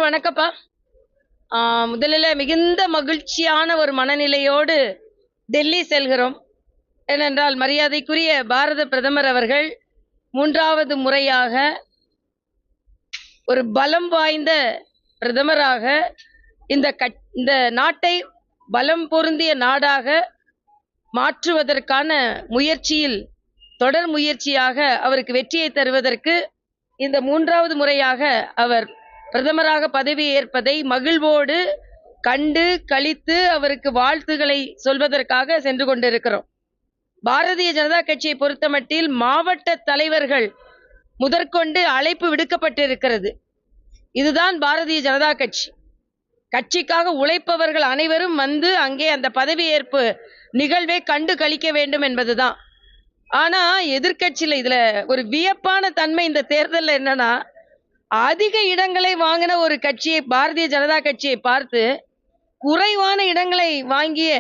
வணக்கப்பா. முதலில் மிகுந்த மகிழ்ச்சியான ஒரு மனநிலையோடு டெல்லி செல்கிறோம். ஏனென்றால் மரியாதைக்குரிய பாரத பிரதமர் அவர்கள் 3வது முறையாக ஒரு பலம் வாய்ந்த பிரதமராக இந்த நாட்டை பலம் பொருந்திய நாடாக மாற்றுவதற்கான முயற்சியில் தொடர் முயற்சியாக அவருக்கு வெற்றியை தருவதற்கு இந்த 3வது முறையாக அவர் பிரதமராக பதவி ஏற்பதை மகிழ்வோடு கண்டு கழித்து அவருக்கு வாழ்த்துக்களை சொல்வதற்காக சென்று கொண்டிருக்கிறோம். பாரதிய ஜனதா கட்சியை பொறுத்தமட்டில் மாவட்ட தலைவர்கள் முதற்கொண்டு அழைப்பு விடுக்கப்பட்டிருக்கிறது. இதுதான் பாரதிய ஜனதா கட்சிக்காக உழைப்பவர்கள் அனைவரும் வந்து அங்கே அந்த பதவியேற்பு நிகழ்வை கண்டு கழிக்க வேண்டும் என்பதுதான். ஆனா எதிர்கட்சியில இதுல ஒரு வியப்பான தன்மை இந்த தேர்தலில் என்னன்னா, அதிக இடங்களை வாங்கின ஒரு கட்சியை, பாரதிய ஜனதா கட்சியை பார்த்து குறைவான இடங்களை வாங்கிய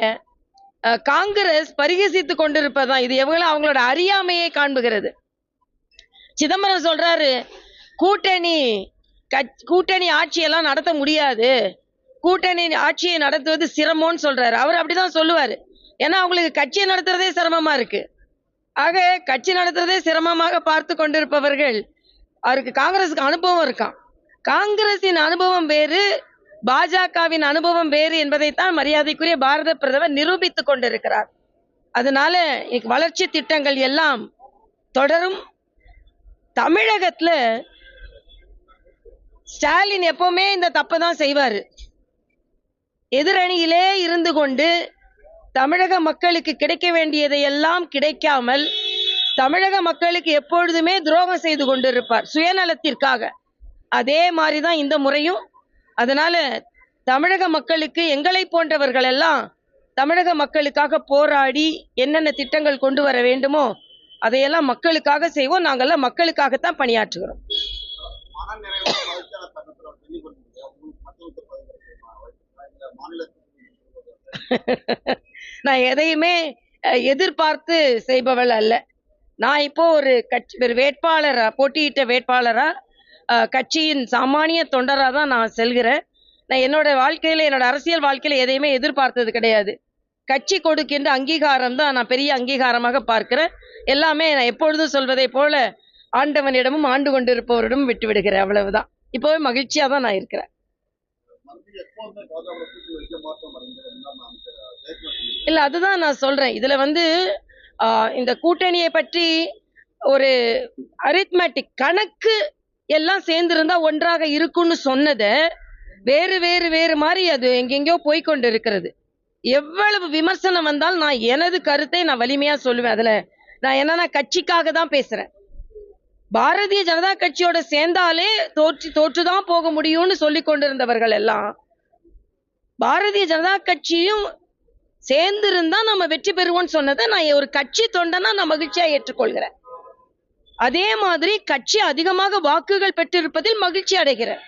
காங்கிரஸ் பரிகசித்துக் கொண்டிருப்பதுதான். இது எவ்வளவு அவங்களோட அறியாமையை காண்புகிறது. சிதம்பரம் சொல்றாரு, கூட்டணி ஆட்சியெல்லாம் நடத்த முடியாது, கூட்டணி ஆட்சியை நடத்துவது சிரமம்னு சொல்றாரு. அவர் அப்படிதான் சொல்லுவாரு. ஏன்னா அவங்களுக்கு கட்சியை நடத்துறதே சிரமமா இருக்கு. ஆக கட்சி நடத்துறதே சிரமமாக பார்த்து கொண்டிருப்பவர்கள், அவருக்கு காங்கிரஸுக்கு அனுபவம் இருக்கான். காங்கிரசின் அனுபவம் வேறு, பாஜகவின் அனுபவம் வேறு என்பதைத்தான் மரியாதைக்குரிய பாரத பிரதமர் நிரூபித்துக் கொண்டிருக்கிறார். அதனால வளர்ச்சி திட்டங்கள் எல்லாம் தொடரும். தமிழகத்துல ஸ்டாலின் எப்பவுமே இந்த தப்பை தான் செய்வாரு. எதிரணியிலே இருந்து கொண்டு தமிழக மக்களுக்கு கிடைக்க வேண்டியதை எல்லாம் கிடைக்காமல் தமிழக மக்களுக்கு எப்பொழுதுமே துரோகம் செய்து கொண்டிருப்பார் சுயநலத்திற்காக. அதே மாதிரிதான் இந்த முறையும். அதனால தமிழக மக்களுக்கு, எங்களை போன்றவர்கள் எல்லாம் தமிழக மக்களுக்காக போராடி என்னென்ன திட்டங்கள் கொண்டு வர வேண்டுமோ அதையெல்லாம் மக்களுக்காக செய்வோம். நாங்கெல்லாம் மக்களுக்காகத்தான் பணியாற்றுகிறோம். நான் எதையுமே எதிர்பார்த்து செய்பவள் அல்ல. நான் இப்போ ஒரு வேட்பாளரா, போட்டியிட்ட வேட்பாளரா, கட்சியின் சாமானிய தொண்டரா தான் நான் செல்கிறேன். நான் என்னோட வாழ்க்கையில, என்னோட அரசியல் வாழ்க்கையில எதையுமே எதிர்பார்த்தது கிடையாது. கட்சி கொடுக்கின்ற அங்கீகாரம் தான் நான் பெரிய அங்கீகாரமாக பார்க்கிறேன். எல்லாமே நான் எப்பொழுதும் சொல்வதை போல ஆண்டவனிடமும் ஆண்டு கொண்டிருப்பவரிடமும் விட்டு விடுகிறேன். அவ்வளவுதான். இப்பவே மகிழ்ச்சியா தான் நான் இருக்கிறேன். இல்ல, அதுதான் நான் சொல்றேன். இதுல இந்த கூட்டணியை பற்றி ஒரு அரித்மெட்டிக் கணக்கு எல்லாம் சேர்ந்திருந்தா ஒன்றாக இருக்கும்னு சொன்னத வேறு வேறு வேறு மாதிரி அது எங்கெங்கயோ போய்கொண்டு இருக்கிறது. எவ்வளவு விமர்சனம் வந்தால் நான் எனது கருத்தை நான் வலிமையா சொல்லுவேன். அதுல நான் என்னன்னா கட்சிக்காக தான் பேசுறேன். பாரதிய ஜனதா கட்சியோட சேர்ந்தாலே தோற்றுதான் போக முடியும்னு சொல்லி கொண்டிருந்தவர்கள் எல்லாம் பாரதிய ஜனதா கட்சியும் சேர்ந்திருந்தா நம்ம வெற்றி பெறுவோம்னு சொன்னதை நான் ஒரு கட்சி தொண்டனா நான் மகிழ்ச்சியா ஏற்றுக்கொள்கிறேன். அதே மாதிரி கட்சி அதிகமாக வாக்குகள் பெற்றிருப்பதில் மகிழ்ச்சி அடைகிறேன்.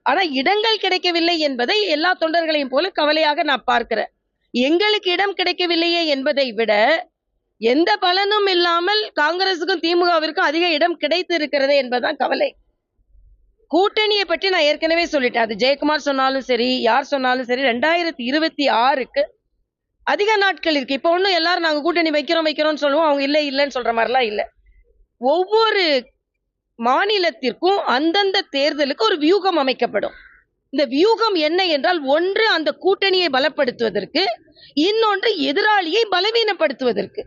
ஆனா இடங்கள் கிடைக்கவில்லை என்பதை எல்லா தொண்டர்களையும் போல கவலையாக நான் பார்க்கிறேன். எங்களுக்கு இடம் கிடைக்கவில்லையே என்பதை விட எந்த பலனும் இல்லாமல் காங்கிரசுக்கும் திமுகவிற்கும் அதிக இடம் கிடைத்து இருக்கிறது என்பதுதான் கவலை. கூட்டணியை பற்றி நான் ஏற்கனவே சொல்லிட்டேன். அது ஜெயக்குமார் சொன்னாலும் சரி, யார் சொன்னாலும் சரி, 2026க்கு அதிக நாட்கள் இருக்கு. இப்ப ஒன்னும் எல்லாரும் நாங்க கூட்டணி வைக்கிறோம்னு சொல்லுவோம், அவங்க இல்லைன்னு சொல்ற மாதிரிலாம் இல்ல. ஒவ்வொரு மாநிலத்திற்கும் அந்தந்த தேர்தலுக்கு ஒரு வியூகம் அமைக்கப்படும். இந்த வியூகம் என்ன என்றால், ஒன்று அந்த கூட்டணியை பலப்படுத்துவதற்கு, இன்னொன்று எதிராளியை பலவீனப்படுத்துவதற்கு.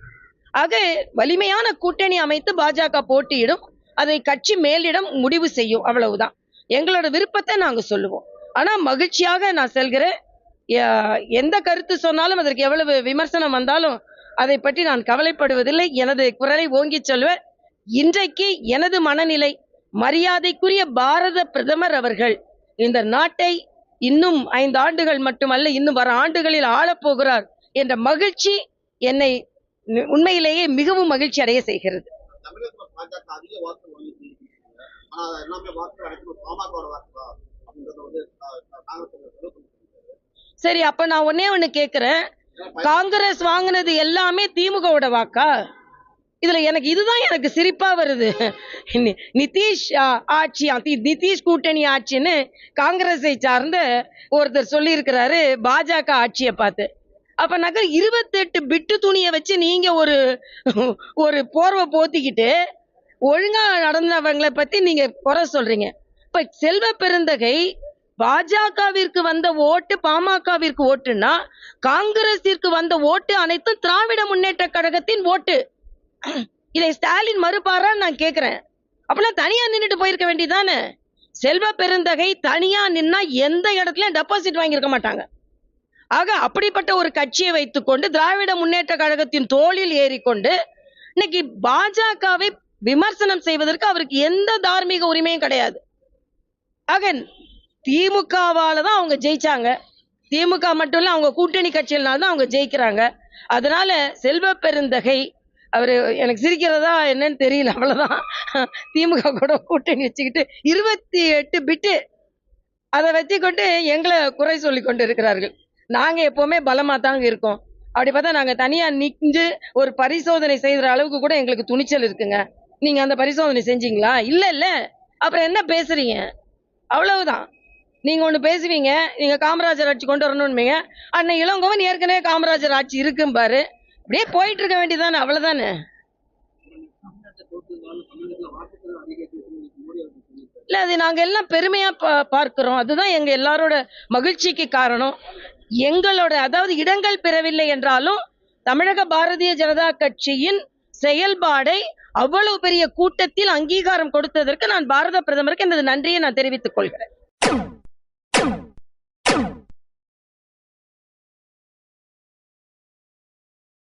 ஆக வலிமையான கூட்டணி அமைத்து பாஜக போட்டியிடும், அதை கட்சி மேலிடம் முடிவு செய்யும். அவ்வளவுதான். எங்களோட விருப்பத்தை நாங்க சொல்லுவோம். ஆனா மகிழ்ச்சியாக நான் செல்கிறேன். எந்த கருத்து சொன்னாலும் அதற்கு எவ்வளவு விமர்சனம் வந்தாலும் அதை பற்றி நான் கவலைப்படுவதில்லை. எனது குரலை ஓங்கி சொல்வேன். இன்றைக்கு எனது மனநிலை, மரியாதைக்குரிய பாரத பிரதமர் அவர்கள் இந்த நாட்டை இன்னும் 5 ஆண்டுகள் மட்டுமல்ல, இன்னும் வர ஆண்டுகளில் ஆளப்போகிறார் என்ற மகிழ்ச்சி என்னை உண்மையிலேயே மிகவும் மகிழ்ச்சி அடைய செய்கிறது. சரி, அப்ப நான் ஒண்ணு கேக்குறேன். காங்கிரஸ் வாங்கினது எல்லாமே திமுகவோட வாக்கா? இதுல இதுதான் எனக்கு சிரிப்பா வருது. நிதிஷ் ஆட்சி, நிதிஷ் கூட்டணி ஆட்சின்னு காங்கிரஸை சார்ந்த ஒருத்தர் சொல்லி இருக்கிறாரு பாஜக ஆட்சியை பார்த்து. அப்ப நகர் 28 பிட்டு துணியை வச்சு நீங்க ஒரு போர்வை போத்திக்கிட்டு ஒழுங்கா நடந்தவங்களை பத்தி நீங்க குறை சொல்றீங்க. இப்ப செல்வ பெருந்தகை பாஜகவிற்கு வந்த ஓட்டு பாமகவிற்கு ஓட்டுன்னா, காங்கிரசிற்கு வந்த ஓட்டு அனைத்தும் திராவிட முன்னேற்ற கழகத்தின் ஓட்டு. இதை ஸ்டாலின் மறுப்பாரா நான் கேக்குறேன். அப்பெல்லாம் தனியா நின்னுட்டு போயிருக்க வேண்டியதானே. செல்வ பெருந்தகை தனியா நின்னா எந்த இடத்துலயும் டெபாசிட் வாங்கியிருக்க மாட்டாங்க. ஆக அப்படிப்பட்ட ஒரு கட்சியை வைத்துக்கொண்டு திராவிட முன்னேற்ற கழகத்தின் தோளில் ஏறிக்கொண்டு இன்னைக்கு பாஜகவை விமர்சனம் செய்வதற்கு அவருக்கு எந்த தார்மீக உரிமையும் கிடையாது. ஆக திமுகவால தான் அவங்க ஜெயிச்சாங்க. திமுக மட்டும் இல்ல, அவங்க கூட்டணி கட்சியினால தான் அவங்க ஜெயிக்கிறாங்க. அதனால செல்வ பெருந்தகை அவரு எனக்கு சிரிக்கிறதா என்னன்னு தெரியல, அவ்வளவுதான். திமுக கூட கூட்டணி வச்சுக்கிட்டு 28 பிட்டு அதை வச்சுக்கொண்டு எங்களை குறை சொல்லி கொண்டு இருக்கிறார்கள். நாங்க எப்பவுமே பலமா தாங்க இருக்கோம். அப்படி பார்த்தா நாங்க தனியா நின்று ஒரு பரிசோதனை செய்யற அளவுக்கு கூட எங்களுக்கு துணிச்சல் இருக்குங்க. நீங்க அந்த பரிசோதனை செஞ்சீங்களா? இல்ல. அப்புறம் என்ன பேசுறீங்க? அவ்வளவுதான். நீங்க ஒண்ணு பேசுவீங்க, நீங்க காமராஜர் ஆட்சி கொண்டு வரணும்னு. அன்னை இளங்கோவன் ஏற்கனவே காமராஜர் ஆட்சி இருக்கும் பாரு, அப்படியே போயிட்டு இருக்க வேண்டியதானே, அவ்வளவுதானே. இல்ல, அது நாங்க எல்லாம் பெருமையா பார்க்கிறோம். அதுதான் எங்க எல்லாரோட மகிழ்ச்சிக்கு காரணம். எங்களோட அதாவது இடங்கள் பெறவில்லை என்றாலும் தமிழக பாரதிய ஜனதா கட்சியின் செயல்பாடை அவ்வளவு பெரிய கூட்டத்தில் அங்கீகாரம் கொடுத்ததற்கு நான் பாரத பிரதமருக்கு எனது நன்றியை நான் தெரிவித்துக் கொள்கிறேன்.